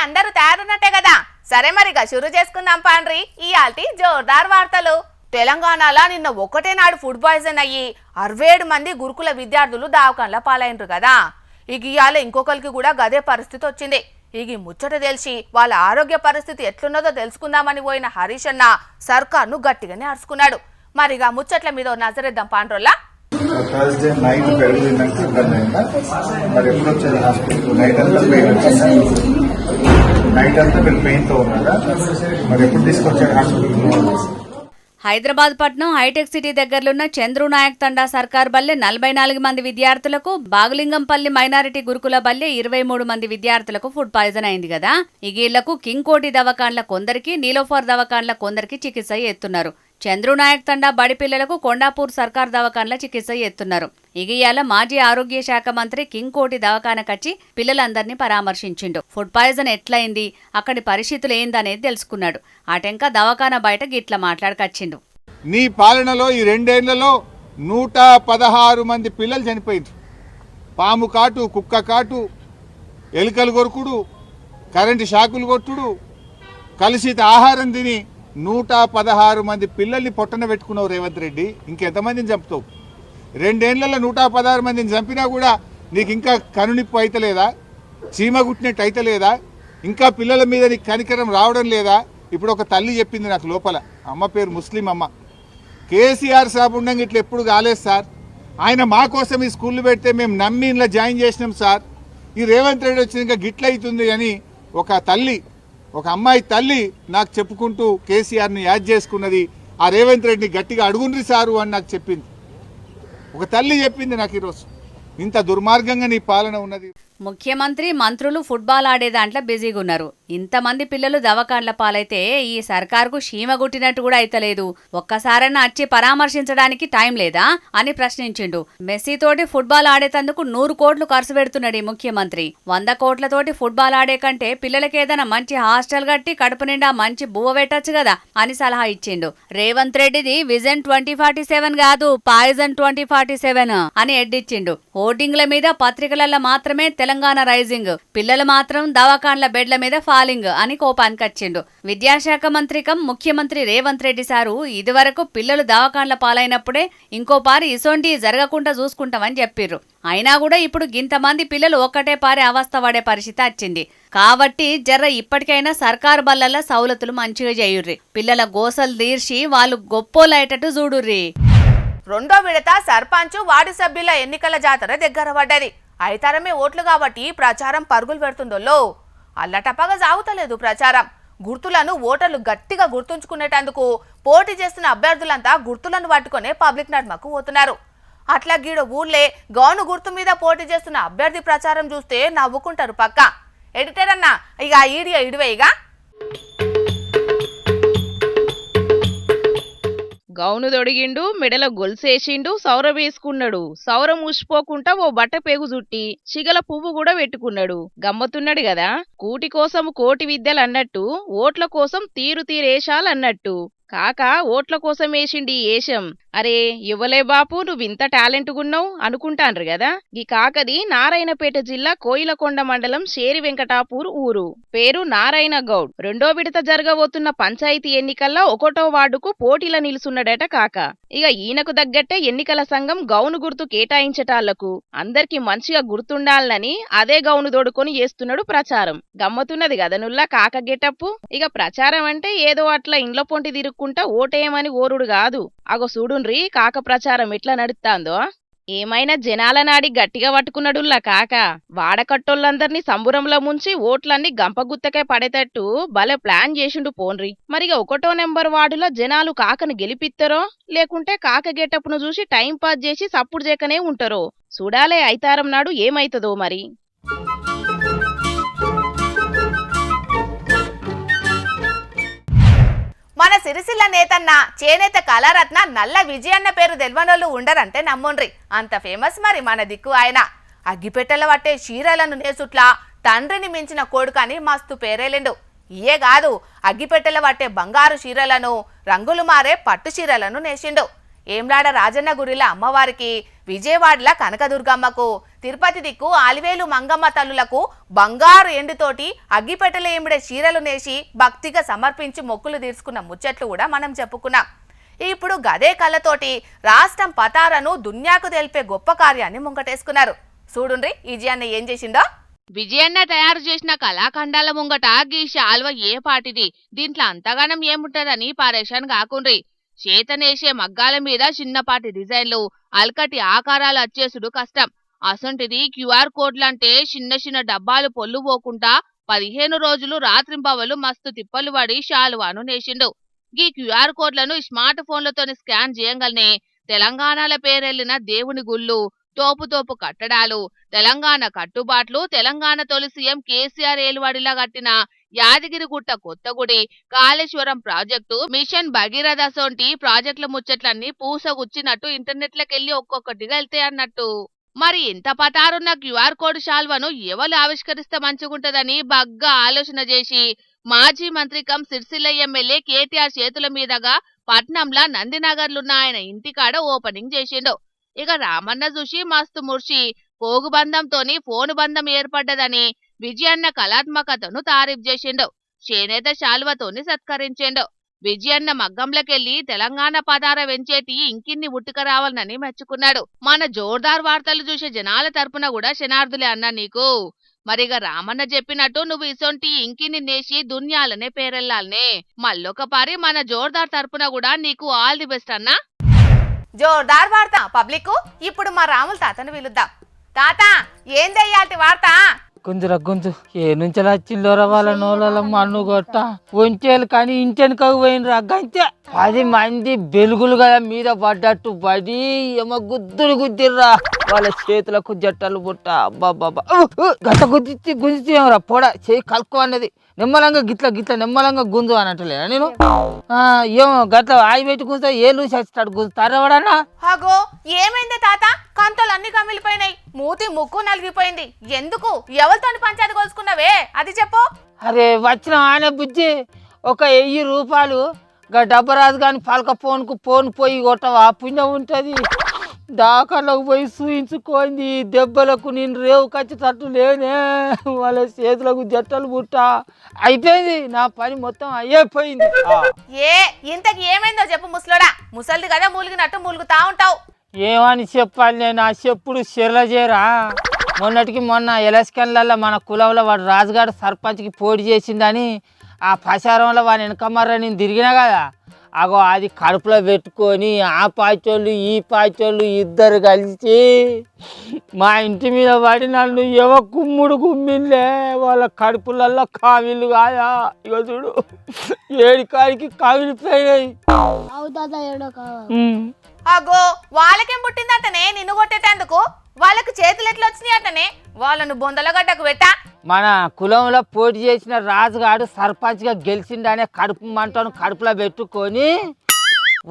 అందరూ తయారున్నట్టే కదా. సరే మరిగా షురు చేసుకుందాం పాండ్రి ఇయాల్టి జోర్దార్ వార్తలు. తెలంగాణలో నిన్న ఒకటే నాడు ఫుడ్ పాయిజన్ అయ్యి 67 మంది గురుకుల విద్యార్థులు దావకాన్ల పాలైనరు కదా. ఇయాల ఇంకొకరికి కూడా గదే పరిస్థితి వచ్చింది. ఈ ముచ్చట తెలిసి వాళ్ళ ఆరోగ్య పరిస్థితి ఎట్లున్నదో తెలుసుకుందామని పోయిన హరీష్ అన్న సర్కార్ను గట్టిగానే అరుచుకున్నాడు. మరిగా ముచ్చట్ల మీద నజరేద్దాం పాండ్రోల్లా. థర్స్డే నైట్ పెరుగు తిన్నాక ఇబ్బంది అయిందా? మరి ఎప్పుడు వచ్చేది హాస్పిటల్? నైట్ అంతా మీరు పెయిన్తో ఉన్నారా? మరి ఎప్పుడు తీసుకొచ్చారు హాస్పిటల్? హైదరాబాద్ పట్నం హైటెక్ సిటీ దగ్గరలున్న చంద్రునాయక్ తండా సర్కార్ బల్లె 44 మంది విద్యార్థులకు, బాగులింగంపల్లి మైనారిటీ గురుకుల బల్లె 23 మంది విద్యార్థులకు ఫుడ్ పాయిజన్ అయింది కదా. ఈగీళ్లకు కింగ్ కోటి దవాఖాన్ల కొందరికి, నీలోఫర్ దవాఖాన్ల కొందరికి చికిత్స ఎత్తున్నారు. చంద్రునాయక్ తండా బడి పిల్లలకు కొండాపూర్ సర్కార్ దవాఖాన్ల చికిత్స ఎత్తున్నారు. ఇగియాల మాజీ ఆరోగ్య శాఖ మంత్రి కింగ్ కోటి దవాఖానకచ్చి పిల్లలందరినీ పరామర్శించిండు. ఫుడ్ పాయిజన్ ఎట్లయింది, అక్కడి పరిస్థితులు ఏందనేది తెలుసుకున్నాడు. ఆటంక దవాఖాన బయట గిట్ల మాట్లాడకచ్చిండు. నీ పాలనలో ఈ 2 ఏళ్లలో 116 మంది పిల్లలు చనిపోయింది. పాము కాటు, కుక్క కాటు, ఎలుకలు కొరుకుడు, కరెంటు షాకులు కొట్టుడు, కలుషిత ఆహారం తిని 116 మంది పిల్లల్ని పొట్టన పెట్టుకున్నావు రేవంత్ రెడ్డి. ఇంకెంతమందిని చంపుతావు? 2 ఏళ్లలో 116 మందిని చంపినా కూడా నీకు ఇంకా కనునిప్పు అయితలేదా? చీమ గుట్టినట్టు అయితలేదా? ఇంకా పిల్లల మీద నీకు కనికరం రావడం లేదా? ఇప్పుడు ఒక తల్లి చెప్పింది నాకు లోపల, అమ్మ పేరు ముస్లిం అమ్మ, కేసీఆర్ సాబ్ ఉండంగా ఇట్లా ఎప్పుడు కాలేదు సార్, ఆయన మా కోసం ఈ స్కూళ్ళు పెడితే మేము నమ్మి ఇలా జాయిన్ చేసినాం సార్, ఈ రేవంత్ రెడ్డి వచ్చి ఇంకా గిట్ల అవుతుంది అని ఒక తల్లి, ఒక అమ్మాయి తల్లి నాకు చెప్పుకుంటూ కేసీఆర్ని యాడ్ చేసుకున్నది. ఆ రేవంత్ రెడ్డిని గట్టిగా అడుగుండ్రి సారు అని నాకు చెప్పింది. ఒక తల్లి చెప్పింది నాకు ఈరోజు. ఇంత దుర్మార్గంగా నీ పాలన ఉన్నది. ముఖ్యమంత్రి, మంత్రులు ఫుట్బాల్ ఆడే దాంట్లో బిజీగా ఉన్నారు. ఇంతమంది పిల్లలు దవాఖాన్ల పాలైతే ఈ సర్కార్కు షీమ గుట్టినట్టు కూడా అయితలేదు. ఒక్కసారైనా వచ్చి పరామర్శించడానికి టైం లేదా అని ప్రశ్నించిండు. మెస్సీతోటి ఫుట్బాల్ ఆడేటందుకు 100 కోట్లు ఖర్చు పెడుతున్నాడు ఈ ముఖ్యమంత్రి. 100 కోట్లతోటి ఫుట్బాల్ ఆడే కంటే పిల్లలకేదైనా మంచి హాస్టల్ కట్టి కడుపు నిండా మంచి బువ్వ పెట్టచ్చు కదా అని సలహా ఇచ్చిండు. రేవంత్ రెడ్డిది విజన్ 2047 కాదు, పాయిజన్ 2047 అని ఎడ్డిచ్చిండు. హోర్డింగ్ల మీద, పత్రికలలో మాత్రమే తెలంగాణ రైజింగ్, పిల్లలు మాత్రం దవాఖాన్ల బెడ్ల మీద ఫాలింగ్ అని కోపానికి వచ్చిండు. విద్యాశాఖ మంత్రికం ముఖ్యమంత్రి రేవంత్ రెడ్డి సారు ఇదివరకు పిల్లలు దవాఖాన్ల పాలైనప్పుడే ఇంకో పారి ఇసొంటి జరగకుండా చూసుకుంటామని చెప్పిర్రు. అయినా కూడా ఇప్పుడు గింతమంది పిల్లలు ఒక్కటే పారి అవస్థ పడే పరిస్థితి వచ్చింది. కాబట్టి జర్ర ఇప్పటికైనా సర్కారు బల్లల సౌలతులు మంచిగా చేయుర్రి, పిల్లల గోసలు తీర్చి వాళ్ళు గొప్పోలయ్యేటట్టు చూడుర్రి. రెండో విడత సర్పంచ్, వార్డు సభ్యుల ఎన్నికల జాతర దగ్గర పడ్డది. అయితరమే ఓట్లు కాబట్టి ప్రచారం పరుగులు పెడుతుందో అల్లటప్పగా సాగుతలేదు ప్రచారం. గుర్తులను ఓటర్లు గట్టిగా గుర్తుంచుకునేటందుకు పోటీ చేస్తున్న అభ్యర్థులంతా గుర్తులను పట్టుకునే పబ్లిక్ నడుమకు పోతున్నారు. అట్లా గీడ ఊళ్ళే గౌను గుర్తు మీద పోటీ చేస్తున్న అభ్యర్థి ప్రచారం చూస్తే నవ్వుకుంటారు పక్క. ఎడిటర్ అన్న ఇక ఈడియో ఇడివేయిగా. గౌను దొడిగిండు, మెడల గొలుసేసిండు, సౌర వేసుకున్నాడు. సౌర మూసిపోకుండా ఓ బట్ట పేగు చుట్టి చిగల పువ్వు కూడా పెట్టుకున్నాడు. గమ్మతున్నాడు కదా. కూటి కోసం కోటి విద్యలు అన్నట్టు, ఓట్ల కోసం తీరు తీరేషాలు అన్నట్టు. కాక ఓట్ల కోసం వేసిండి ఏషం. అరే ఇవ్వలే బాపు, నువ్వింత టాలెంట్గున్నావు అనుకుంటాన్రు కదా. ఈ కాకది నారాయణపేట జిల్లా కోయిలకొండ మండలం షేరి వెంకటాపూర్ ఊరు. పేరు నారాయణ గౌడ్. రెండో విడత జరగబోతున్న పంచాయతీ ఎన్నికల్లో 1వ వార్డుకు పోటీల నిలుసున్నాడట కాక. ఇక ఈయనకు తగ్గట్టే ఎన్నికల సంఘం గౌను గుర్తు కేటాయించటాళ్లకు అందరికి మంచిగా గుర్తుండాలని అదే గౌను దొడుకొని చేస్తున్నాడు ప్రచారం. గమ్మతున్నది గదనుల్లా కాక గెటప్పు. ఇక ప్రచారం అంటే ఏదో అట్లా ఇండ్ల పొంటి తిరుక్కుంటా ఓటేయమని ఓరుడు కాదు. అగో చూడుండ్రి కాక ప్రచారం ఎట్లా నడుస్తాందో. ఏమైనా జనాల నాడి గట్టిగా పట్టుకున్నాడుల్లా కాక. వాడకట్టోళ్ళందరినీ సంబురంలో ముంచి ఓట్లన్నీ గంపగుత్తకే పడేటట్టు భలే ప్లాన్ చేసిండు పోన్రి. మరిగా 1వ నెంబర్ వార్డులో జనాలు కాకను గెలిపిస్తారో లేకుంటే కాక గెటప్ను చూసి టైం పాస్ చేసి సప్పుడు చేయకనే ఉంటారో చూడాలే. ఐతారం నాడు ఏమైతుందో మరి. మన సిరిసిల్ల నేతన్న, చేనేత కళారత్న నల్ల విజయన్న పేరు తెల్వనోళ్ళు ఉండరంటే నమ్ముండ్రి. అంత ఫేమస్ మరి మన దిక్కు ఆయన. అగ్గిపెట్టెల పట్టే చీరలను నేసుట్లా తండ్రిని మించిన కొడుకని మస్తు పేరేలిండు. ఇయే కాదు, అగ్గిపెట్టెల పట్టే బంగారు చీరలను, రంగులు మారే పట్టు చీరలను నేసిండు. ఏంలాడ రాజన్న గుడిల అమ్మవారికి, విజయవాడల కనకదుర్గమ్మకు, తిరుపతి దిక్కు ఆలివేలు మంగమ్మ తల్లులకు బంగారు ఎండుతోటి అగ్గిపెట్టెల ఏమిడే చీరలు నేసి భక్తిగా సమర్పించి మొక్కులు తీర్చుకున్న ముచ్చట్లు కూడా మనం చెప్పుకున్నాం. ఇప్పుడు గదే కళ్ళతోటి రాష్ట్రం పతారను దున్యాకు తెలిపే గొప్ప కార్యాన్ని ముంగటేసుకున్నారు. చూడుండ్రి విజయన్న ఏం చేసిండో. విజయన్న తయారు చేసిన కళాఖండాల ముంగట గీ శాల్వ ఏ పాటిది, దీంట్లో అంతగానం ఏముంటదని పారేషాన్ కాకుండ్రి. చేతనేసే మగ్గాల మీద చిన్నపాటి డిజైన్లు, అల్కటి ఆకారాలు అచ్చేసుడు కష్టం. అసంటిది క్యూఆర్ కోడ్లంటే చిన్న చిన్న డబ్బాలు పొల్లు పోకుండా 15 రోజులు రాత్రింపవలు మస్తు తిప్పలు పడి శాలువాను నేసిండు. గీ క్యూఆర్ కోడ్లను స్మార్ట్ ఫోన్లతోని స్కాన్ చేయంగానే తెలంగాణల పేరెళ్లిన దేవుని గుళ్ళు, తోపు కట్టడాలు, తెలంగాణ కట్టుబాట్లు, తెలంగాణ తొలి సీఎం కేసీఆర్ ఏలువాడిలా కట్టిన యాదగిరిగుట్ట కొత్తగుడి, కాళేశ్వరం ప్రాజెక్టు, మిషన్ భగీరథ సోంటి ప్రాజెక్టుల ముచ్చట్లన్నీ పూసగుచ్చినట్టు ఇంటర్నెట్లకెళ్లి ఒక్కొక్కటిగా వెళ్తాయన్నట్టు. మరి ఇంత పతారున్న క్యూఆర్ కోడ్ శాల్వను ఎవరు ఆవిష్కరిస్తే మంచిగుంటదని బగ్గా ఆలోచన చేసి మాజీ మంత్రి కం సిరిసిల్ల ఎమ్మెల్యే కేటీఆర్ చేతుల మీదుగా పట్నంలా నందినగర్లున్న ఆయన ఇంటికాడ ఓపెనింగ్ చేసిండు. ఇక రామన్న చూసి మస్తు ముర్చి పోగు బంధంతోని ఫోను బంధం ఏర్పడ్డదని విజయన్న కళాత్మకతను తారీఫ్ చేసిండు. చేనేత శాల్వతోని సత్కరించిండు. విజయన్న మగ్గంలకెళ్లి తెలంగాణ పదార వెంచేటి ఇంకిన్ని ఉట్టుకరావాలని మెచ్చుకున్నాడు. మన జోర్దార్ వార్తలు చూసే జనాల తరపున కూడా శనార్థులే అన్నా నీకు. మరిగా రామన్న చెప్పినట్టు నువ్వు ఇసొంటి ఇంకిని నేసి దున్యాలనే పేరెళ్లాలనే. మళ్ళొక పారి మన జోర్దార్ తరపున కూడా నీకు ఆల్ ది బెస్ట్ అన్నా. జోర్దార్ వార్త పబ్లిక్. ఇప్పుడు మా రాముల తాతను పిలుద్దాం. తాత ఏందయ్యాటి వార్త? గుంజురా గుంజు ఏ నుంచి చిల్లర వాళ్ళ నోళ్ళ మన్ను కొట్ట వంచేలు కానీ ఇంటెనకకు పోయినరా గంతే. 10 మంది బెలుగులు కదా మీద పడ్డట్టు పడి ఏమో గుద్దులు గుద్దిర్రా. వాళ్ళ చేతులకు జట్టలు పుట్ట అబ్బాబ్బా గట్ట గుంజితే ఏమరా పొడ చేయి కలుక్కో అన్నది. నిమ్మలంగా గిట్ల నిమ్మలంగా గుంజు అన్నట్టులేనా నేను? ఏమో గట్ల ఆయి పెట్టి గుంజుతా ఏళ్ళు చచ్చిటాడు గుంజుతారవడన్నా. అగో ఏమైంది తాత? కంతలన్నీ కమిలిపోయినాయి, మూతి ముక్కు నలిగిపోయింది. ఎందుకు? ఎవరితోని పంచాయతీ కొలుసుకున్నావే అది చెప్పు. అరే వచ్చిన ఆయన బుజ్జి ఒక 1000 రూపాయలు డబ్బరాజు కానీ పలక ఫోన్ పోయి కొట్టవా పుణ్యం ఉంటుంది. దాకాలకు పోయి చూయించుకోండి. దెబ్బలకు నేను రేవు కచ్చేటట్టు లేనే. వాళ్ళ చేతులకు జట్టలు పుట్ట అయిపోయింది. నా పని మొత్తం అయిపోయింది. ఇంతకి ఏమైందో చెప్పు ముసలోడా. ముసలిది కదా మూలిగినట్టు మూలుగుతా ఉంటావు. ఏమని చెప్పాలి నేను? ఆ చెప్పుడు చెర్ల చేరా. మొన్న ఎలక్షన్లలో మన కులంలో వాడు రాజుగారు సర్పంచ్కి పోటీ చేసిందని ఆ ప్రచారంలో వాని వెనకమర్ర నేను తిరిగినా కదా. అగో అది కడుపులో పెట్టుకొని ఆ పాచోళ్ళు ఈ పాచోళ్ళు ఇద్దరు కలిసి మా ఇంటి మీద పడి నన్ను ఏవో కుమ్మిళ్ళే. వాళ్ళ కడుపులలో కావిళ్ళు కాదా ఇక చూడు ఏడికాడికి కావిలిపోయినాయి. అగో వాళ్ళకేం పుట్టిందంటనే నిన్ను కొట్టేటందుకు? వాళ్ళకి చేతులు ఎట్లా వచ్చినాయి అంటనే? వాళ్ళను బొందలగడ్డకు పెట్టా. మన కులంలో పోటీ చేసిన రాజుగాడు సర్పంచ్గా గెలిచిండనే కడుపు మంటను కడుపులో పెట్టుకొని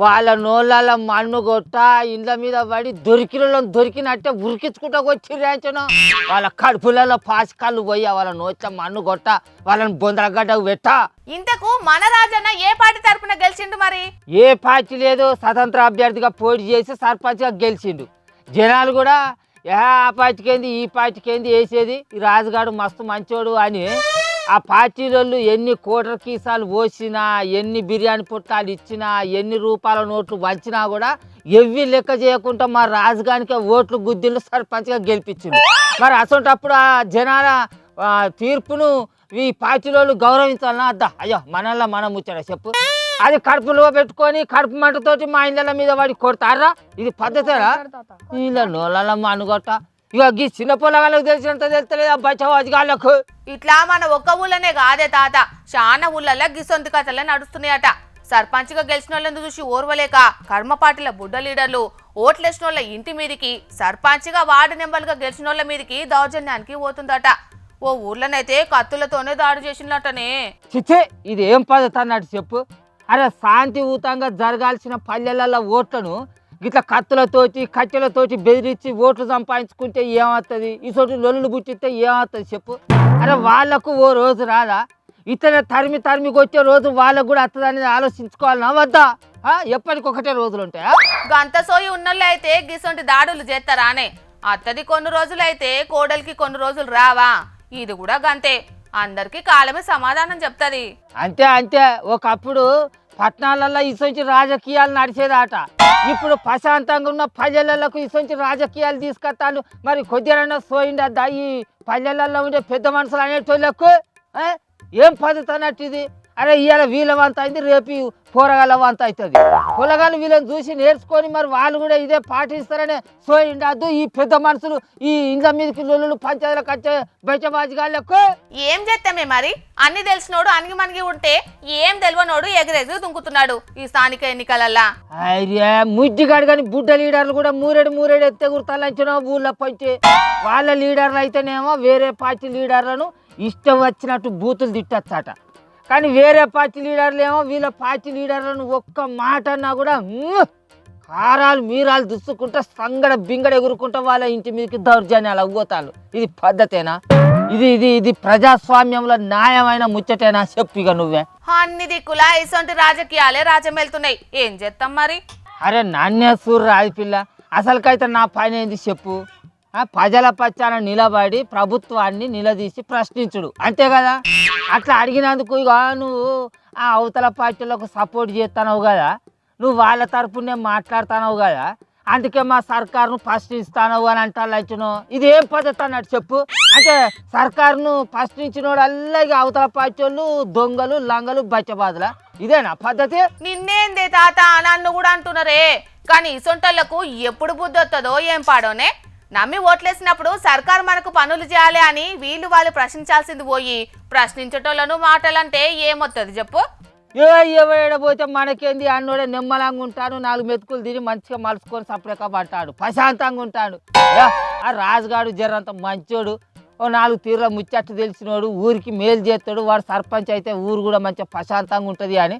వాళ్ళ నోళ్ళ మన్ను కొట్ట ఇండ్ల మీద పడి దొరికినట్టే ఉరికించుకుంటా వచ్చి రేంచను. వాళ్ళ కడుపులలో పాసికాళ్ళు పోయి వాళ్ళ నోట్ల మన్ను కొట్ట వాళ్ళని బొందలగడ్డకు పెట్ట. ఇంతకు మన రాజన్న ఏ పార్టీ తరపున గెలిచిండు మరి? ఏ పార్టీ లేదు, స్వతంత్ర అభ్యర్థిగా పోటీ చేసి సర్పంచ్గా గెలిచిండు. జనాలు కూడా ఆ పార్టీకేంది ఈ పార్టీకేంది వేసేది, ఈ రాజుగాడు మస్తు మంచోడు అని ఆ పార్టీలలో ఎన్ని కోట్ల కీసాలు పోసినా, ఎన్ని బిర్యానీ పుట్టాలు ఇచ్చినా, ఎన్ని రూపాయల నోట్లు వంచినా కూడా ఎవ్వి లెక్క చేయకుండా మా రాజుగానికి ఓట్లు గుద్దిళ్ళు సర్పంచ్గా గెలిపించింది. మరి అసొంటప్పుడు ఆ జనాల తీర్పును ఈ పార్టీలో గౌరవించాలన్నా అద్దా? అయ్యో మనల్లా మనం ముచ్చాడా చెప్పు? అది కడుపులో పెట్టుకొని కడుపు మంటతోటి మా ఇళ్ళ మీద వాడి కొడతారా? ఇది పద్ధతేరా? ఇలా నోళ్ళ మనుగొట్ట ఇక గీ చిన్న పొలగాళ్ళకు తెలిసినంత తెలుస్తలేదు బచ్చవాళ్ళకు. ఇట్లా మన ఒక్క ఊళ్ళనే కాదే తాత, చాలా ఊళ్ళల్లో గిసొంతి కథలే నడుస్తున్నాయట. సర్పంచ్గా గెలిచిన వాళ్ళని చూసి ఓర్వలేక కర్మ పార్టీల బుడ్డ లీడర్లు ఓట్లేసిన వాళ్ళ ఇంటి మీదికి, సర్పంచ్గా వార్డు నెంబర్గా గెలిచిన వాళ్ళ మీదికి దౌర్జన్యానికి పోతుందట. ఓ ఊర్లోనైతే కత్తులతోనే దాడి చేసినట్టనే. చిచ్చే ఇది ఏం పద్ధతి అన్నట్టు చెప్పు. అరే శాంతియుతంగా జరగాల్సిన పల్లెలలో ఓట్లను గిట్లా కత్తులతోటి కట్టెలతోటి బెదిరించి ఓట్లు సంపాదించుకుంటే ఏమవుతుంది? ఈ చోటు లొల్లు పుట్టిస్తే ఏమవుతుంది చెప్పు? అరే వాళ్లకు ఓ రోజు రాదా? ఇతర తరిమి కొచ్చే రోజు వాళ్ళకు కూడా వస్తుంది అనేది ఆలోచించుకోవాలన్నా వద్దా? ఎప్పటికొకటే రోజులు ఉంటాయా? గంత సోయి ఉన్నోళ్ళు అయితే గిసొంటి దాడులు చేస్తారానే? అత్తది కొన్ని రోజులైతే కోడలికి కొన్ని రోజులు రావా? ఇది కూడా గంతే. అందరికి కాలమే సమాధానం చెప్తది. అంతే అంతే. ఒకప్పుడు పట్టణాలలో ఇసొంచి రాజకీయాలు నడిచేదాట. ఇప్పుడు ప్రశాంతంగా ఉన్న పల్లెలకు ఇసొంచి రాజకీయాలు తీసుకొస్తాను. మరి కొద్దిగా సోయిండద్దా ఈ పల్లెలలో ఉండే పెద్ద మనుషులు అనేటోళ్ళకు? ఏం పద్ధతి అన్నట్టు ఇది? అరే ఇవాళ వీళ్ళ వంత అయింది, రేపు పోరగాళ్ళ వంత అవుతుంది. పొలగాళ్ళు వీళ్ళని చూసి నేర్చుకొని మరి వాళ్ళు కూడా ఇదే పాటిస్తారనే సోయిండద్దు ఈ పెద్ద మనుషులు ఈ ఇండ్ల మీదకి లొల్లులు పంచాయతీలకు వచ్చే బయటబాజిగాళ్ళకు. ఏం చేస్తామే మరి? అన్ని తెలిసినోడు అణిగి మణిగి ఉంటే ఏం తెలియనోడు ఎగిరెగిరి దుంకుతున్నాడు ఈ స్థానిక ఎన్నికలల్లా. అయ్యే ముద్దిగాడు కానీ బుడ్డ లీడర్లు కూడా మూరేడు ఎత్తే గుర్తాలంచినా ఊళ్ళో పంచి వాళ్ళ లీడర్లు అయితేనేమో వేరే పార్టీ లీడర్లను ఇష్టం వచ్చినట్టు బూతులు తిట్టచ్చట. కానీ వేరే పార్టీ లీడర్లు ఏమో వీళ్ళ పార్టీ లీడర్లను ఒక్క మాట అన్నా కూడా కారాలు మీరాలు దుస్తుకుంటా సంగడ బింగడ ఎగురుకుంటా వాళ్ళ ఇంటి మీదకి దౌర్జన్యాలు అవ్వతాలు. ఇది పద్ధతేనా? ఇది ఇది ఇది ప్రజాస్వామ్యంలో న్యాయమైన ముచ్చటేనా? చెప్పిగా నువ్వే. అన్ని దిక్కులా ఇసొంటి రాజకీయాలే రాజమెళ్తున్నాయి. ఏం చేస్తాం మరి? అరే నాణ్య సూర్య రాజపిల్ల, అసలుకైతే నా పైన ఏంది చెప్పు? ప్రజల పచ్చాన నిలబడి ప్రభుత్వాన్ని నిలదీసి ప్రశ్నించుడు, అంతే కదా? అట్లా అడిగినందుకు ఇక నువ్వు ఆ అవతల పార్టీలకు సపోర్ట్ చేస్తున్నావు కదా, నువ్వు వాళ్ళ తరపునే మాట్లాడుతున్నావు కదా, అందుకే మా సర్కారును ప్రశ్నిస్తాను అని అంటాను. ఇది ఏం పద్ధతి అన్నట్టు చెప్పు? అంటే సర్కారును ప్రశ్నించినోడల్లా ఇక అవతల పార్టీ వాళ్ళు దొంగలు లంగలు బచ్చబాదులా? ఇదేనా పద్ధతి? నిన్నేందే తాత నన్ను కూడా అంటున్నారే. కానీ ఇసొంటోళ్లకు ఎప్పుడు బుద్ధి వస్తుందో ఏం పాడోనే. నమ్మి ఓట్లేసినప్పుడు సర్కారు మనకు పనులు చేయాలి అని వీళ్ళు వాళ్ళు ప్రశ్నించాల్సింది పోయి ప్రశ్నించేటోళ్ళను మాటలంటే ఏమొస్తుంది చెప్పు? ఏడబోతే మనకేంది అన్నోడే నిమ్మలంగా ఉంటాడు, 4 మెతుకులు తిని మంచిగా మలుసుకొని సపరేట్గా పట్టాడు, ప్రశాంతంగా ఉంటాడు. ఆ రాజుగాడు జరంత మంచోడు, ఓ 4 తీర్ల ముచ్చట్టు తెలిసినోడు, ఊరికి మేలు చేస్తాడు. వాడు సర్పంచ్ అయితే ఊరు కూడా మంచిగా ప్రశాంతంగా ఉంటుంది అని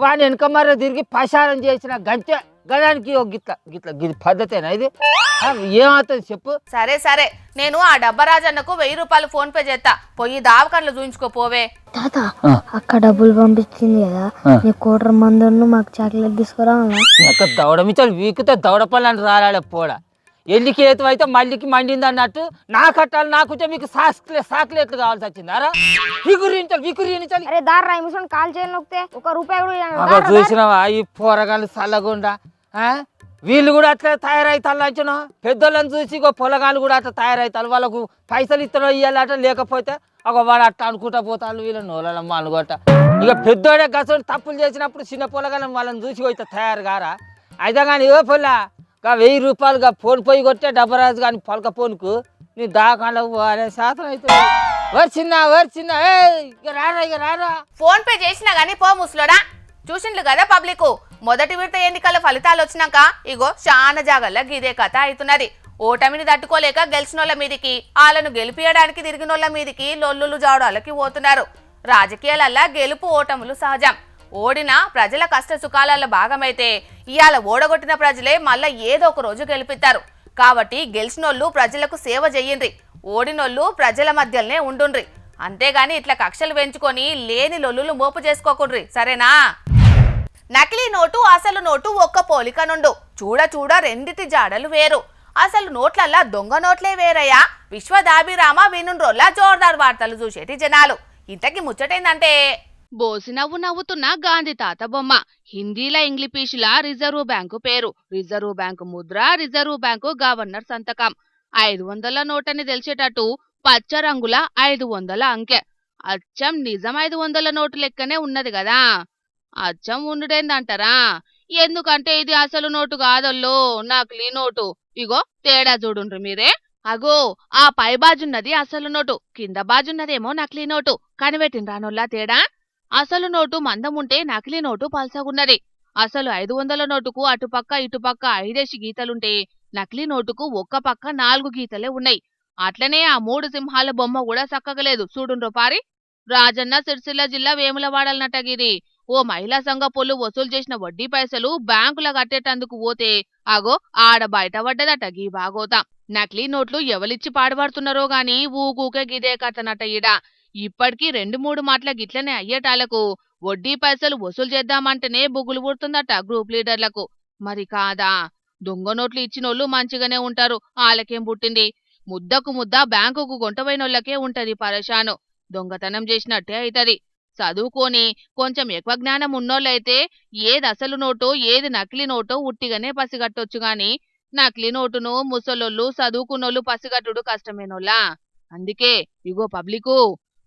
వాడిని వెనక మర్ర తిరిగి ప్రచారం చేసిన గంటే గదానికి గిట్ల గిట్ల గిది పద్ధతేనా ఇది? ఏమవుతుంది చెప్పు? సరే సరే, నేను ఆ డబ్బరాజన్నకు 1000 రూపాయలు ఫోన్ పే చేస్తా, పోయి దావకాన్లు చూయించుకోపోవే. తాత అక్క డబ్బులు పంపించింది కదా, నీ 1 మందును మాకు చాక్లెట్ తీసుకురా. దౌడమిచ్చాలి వీకితే దౌడపల్లని రాలే పోడా. ఎల్లికి ఏతు అయితే మళ్ళీకి మండింది అన్నట్టు నా కట్టాలి, నాకుంటే మీకు సాక్లెట్లు కావాల్సి వచ్చిందారా? వికురించాలి. అరే దారా మిషన్ కాల్ చేయని నొక్కితే 1 రూపాయి కూడా చూసినావా ఈ పోరగాళ్ళు చల్లగుండా? వీళ్ళు కూడా అట్లా తయారవుతారు అంచనా. పెద్దోళ్ళని చూసి ఇక పొలగాళ్ళు కూడా అట్లా తయారవుతారు. వాళ్ళకు పైసలు ఇత్తనో ఇవ్వాలట, లేకపోతే ఒక వాడు అట్లా అనుకుంటా పోతాను వీళ్ళ నోళ్ళమ్మ అనుకోట. ఇక పెద్దోడే గసోని తప్పులు చేసినప్పుడు చిన్న పొలగాళ్ళని వాళ్ళని చూసి పోతే తయారు కారా? అయితే కానీ ఏ పొల 1000 రూపాయలుగా ఫోన్ పోయి కొట్టే డబ్బరాజు కానీ పొలక ఫోన్కు నీ దాకాండకు అనే శాతం అవుతుంది. చిన్న ఇక రారా. ఫోన్ పే చేసినా గానీ పో ముసలోడా. చూసిండ్లు కదా పబ్లిక్, మొదటి విడత ఎన్నికల ఫలితాలు వచ్చినాక ఇగో చాలా జాగల్లా గిదే కథ అవుతున్నది. ఓటమిని తట్టుకోలేక గెలిచినోళ్ళ మీదికి, వాళ్ళను గెలిపియడానికి తిరిగినోళ్ళ మీదికి లొల్లులు జాడాలకి పోతున్నారు. రాజకీయాలల్లా గెలుపు ఓటములు సహజం. ఓడిన ప్రజల కష్ట సుఖాలలో భాగమైతే ఇవాళ ఓడగొట్టిన ప్రజలే మళ్ళా ఏదో ఒక రోజు గెలిపిస్తారు. కాబట్టి గెలిచినోళ్ళు ప్రజలకు సేవ చెయ్యండ్రి, ఓడినోళ్ళు ప్రజల మధ్యలోనే ఉండుండ్రి. అంతేగాని ఇట్లా కక్షలు పెంచుకొని లేని లొల్లులు మోపు చేసుకోకుండ్రి, సరేనా? నకిలీ నోటు అసలు నోటు ఒక్క పోలిక నుండు. చూడ రెండిటి జాడలు వేరు. అసలు నోట్లల్లా దొంగ నోట్లే వేరయ్యా. విశ్వదాభిరామ వినుండ్రోల్లా జోర్దార్ వార్తలు చూసేటి జనాలు. ఇంతకి ముచ్చటైందంటే బోసి నవ్వుతున్న గాంధీ తాత బొమ్మ. హిందీలా ఇంగ్లీషులా రిజర్వ్ బ్యాంకు పేరు, reserve bank Mudra, reserve bank governor సంతకం. 500 నోటని తెలిసేటట్టు పచ్చ రంగుల 500 అంకె. అచ్చం నిజం 500 నోటు లెక్కనే ఉన్నది కదా. అచ్చం ఉండుడేందంటారా? ఎందుకంటే ఇది అసలు నోటు కాదల్లో, నకిలీ నోటు. ఇగో తేడా చూడుండ్రు మీరే. అగో ఆ పై బాజున్నది అసలు నోటు, కింద బాజున్నదేమో నకిలీ నోటు. కనిపెట్టిండ్రానోల్లా తేడా? అసలు నోటు మందం ఉంటే నకిలీ నోటు పల్సగున్నది. అసలు 500 నోటుకు అటుపక్క ఇటుపక్క 5 గీతలుంటే నకిలీ నోటుకు ఒక్క పక్క 4 గీతలే ఉన్నాయి. అట్లనే ఆ 3 సింహాల బొమ్మ కూడా చక్కగలేదు చూడుండ్రు పారి. రాజన్న సిరిసిల్ల జిల్లా వేములవాడలనటగిరి ఓ మహిళా సంఘ పొల్లు వసూలు చేసిన వడ్డీ పైసలు బ్యాంకుల కట్టేటందుకు పోతే అగో ఆడ బయటపడ్డదట గీ బాగోతాం. నకిలీ నోట్లు ఎవలిచ్చి పాడుపడుతున్నారో గాని ఊకూకే గిదే కథనట ఈడ. ఇప్పటికీ 2-3 మాటల గిట్లనే అయ్యేటాలకు వడ్డీ పైసలు వసూలు చేద్దామంటేనే బుగులు పుడుతుందట గ్రూప్ లీడర్లకు. మరి కాదా? దొంగ నోట్లు ఇచ్చినోళ్ళు మంచిగానే ఉంటారు, వాళ్ళకేం పుట్టింది? ముద్దకు ముద్ద బ్యాంకుకు కొంటపోయినోళ్ళకే ఉంటది పరేషాను. దొంగతనం చేసినట్టే అయితది. చదువుకొని కొంచెం ఎక్కువ జ్ఞానం ఉన్నోళ్ళైతే ఏది అసలు నోటో ఏది నకిలీ నోటో ఉట్టిగానే పసిగట్టొచ్చు గాని నకిలీ నోటును ముసలోళ్ళు చదువుకున్నోళ్ళు పసిగట్టుడు కష్టమేనోళ్ళా. అందుకే ఇగో పబ్లికు,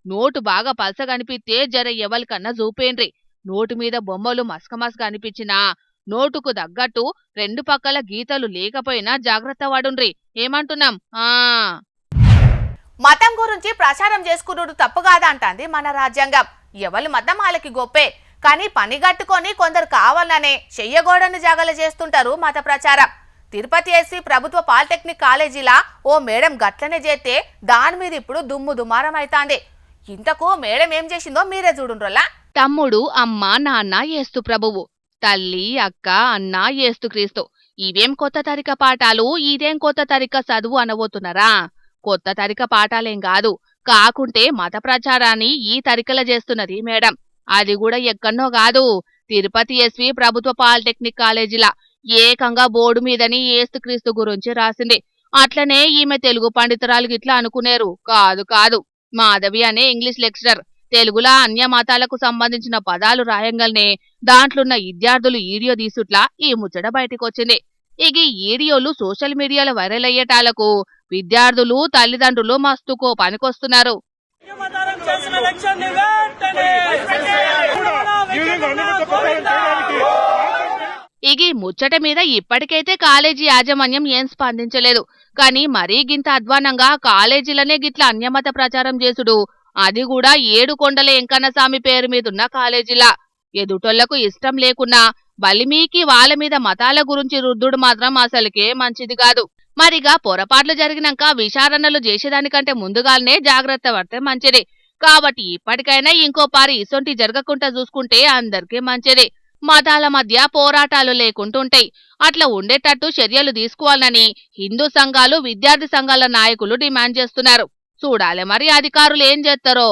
నోటు బాగా పలసగనిపిస్తే జర ఎవరికన్నా చూపేండ్రి. నోటు మీద బొమ్మలు మస్క అనిపించినా నోటుకు తగ్గట్టు రెండు పక్కల గీతలు లేకపోయినా జాగ్రత్త పడుండ్రి. ఏమంటున్నాం? మతం గురించి ప్రచారం చేసుకున్నాడు తప్పు కాదా అంటాంది మన రాజ్యాంగం. ఎవరి మతం వాళ్ళకి గొప్పే, కానీ పని గట్టుకొని కొందరు కావాలనే చెయ్యగోడని జాగలు చేస్తుంటారు మత ప్రచారం. తిరుపతి ఎస్వి ప్రభుత్వ పాలిటెక్నిక్ కాలేజీలా ఓ మేడం గట్లనే చేస్తే దాని మీద ఇప్పుడు దుమ్ము దుమారం అవుతాంది. ఇంతకు మేడం ఏం చేసిందో మీరే చూడుండ్రోలా. తమ్ముడు, అమ్మ, నాన్న యేస్తు ప్రభువు, తల్లి, అక్క, అన్న యేస్తు క్రీస్తు. ఇవేం కొత్త తరిక పాఠాలు, ఇదేం కొత్త తరిక చదువు అనబోతున్నారా? కొత్త తరిక పాఠాలేం కాదు, కాకుంటే మత ప్రచారాన్ని ఈ తరికల చేస్తున్నది మేడం. అది కూడా ఎక్కడనో కాదు, తిరుపతి ఎస్వి ప్రభుత్వ పాలిటెక్నిక్ కాలేజీలా ఏకంగా బోర్డు మీదని యేసుక్రీస్తు గురించి రాసింది. అట్లనే ఈమె తెలుగు పండితురాలు గిట్లా అనుకునేరు. కాదు కాదు, మాధవి అనే ఇంగ్లీష్ లెక్చరర్ తెలుగులా అన్య మతాలకు సంబంధించిన పదాలు రాయంగల్నే దాంట్లున్న విద్యార్థులు ఈడియో తీసుట్లా ఈ ముచ్చట బయటికొచ్చింది. ఇక ఈడియోలు సోషల్ మీడియాలో వైరల్ అయ్యేటాలకు విద్యార్థులు, తల్లిదండ్రులు మస్తుకో పనికొస్తున్నారు. ఇగి ముచ్చట మీద ఇప్పటికైతే కాలేజీ యాజమాన్యం ఏం స్పందించలేదు. కానీ మరీ గింత అధ్వానంగా కాలేజీలనే గిట్ల అన్యమత ప్రచారం చేసుడు, అది కూడా ఏడుకొండల వెంకన్నస్వామి పేరు మీదున్న కాలేజీలా. ఎదుటోళ్లకు ఇష్టం లేకున్నా బలిమీకి వాళ్ళ మీద మతాల గురించి రుద్దుడు మాత్రం అసలుకే మంచిది కాదు. మరిగా పొరపాట్లు జరిగినాక విచారణలు చేసేదానికంటే ముందుగానే జాగ్రత్త పడితే మంచిది. కాబట్టి ఇప్పటికైనా ఇంకో పారి ఇసొంటి జరగకుండా చూసుకుంటే అందరికీ మంచిది. మతాల మధ్య పోరాటాలు లేకుంటుంటాయి. అట్లా ఉండేటట్టు చర్యలు తీసుకోవాలని హిందూ సంఘాలు, విద్యార్థి సంఘాల నాయకులు డిమాండ్ చేస్తున్నారు. చూడాలి మరి అధికారులు ఏం చేస్తారో.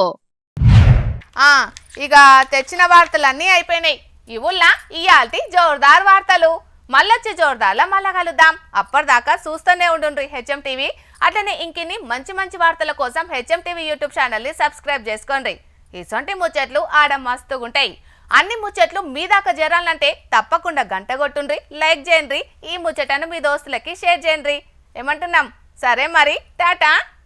ఇక తెచ్చిన వార్తలన్నీ అయిపోయినాయి. ఇవుల్లా ఇయాల్టి జోర్దార్ వార్తలు. మళ్ళొచ్చి జోర్దార్లా మళ్ళా కలుద్దాం. అప్పటిదాకా చూస్తూనే ఉండుండ్రి హెచ్ఎం టీవీ. అట్లనే ఇంకిన్ని మంచి మంచి వార్తల కోసం హెచ్ఎం టీవీ యూట్యూబ్ ఛానల్ని సబ్స్క్రైబ్ చేసుకోండి. ఇసొంటి ముచ్చట్లు ఆడ మస్తుగుంటాయి. అన్ని ముచ్చట్లు మీ దాకా చేరాలంటే తప్పకుండా గంట కొట్టుండ్రి, లైక్ చేయండి, ఈ ముచ్చటను మీ దోస్తులకి షేర్ చేయండి. ఏమంటున్నాం? సరే మరి, టాటా.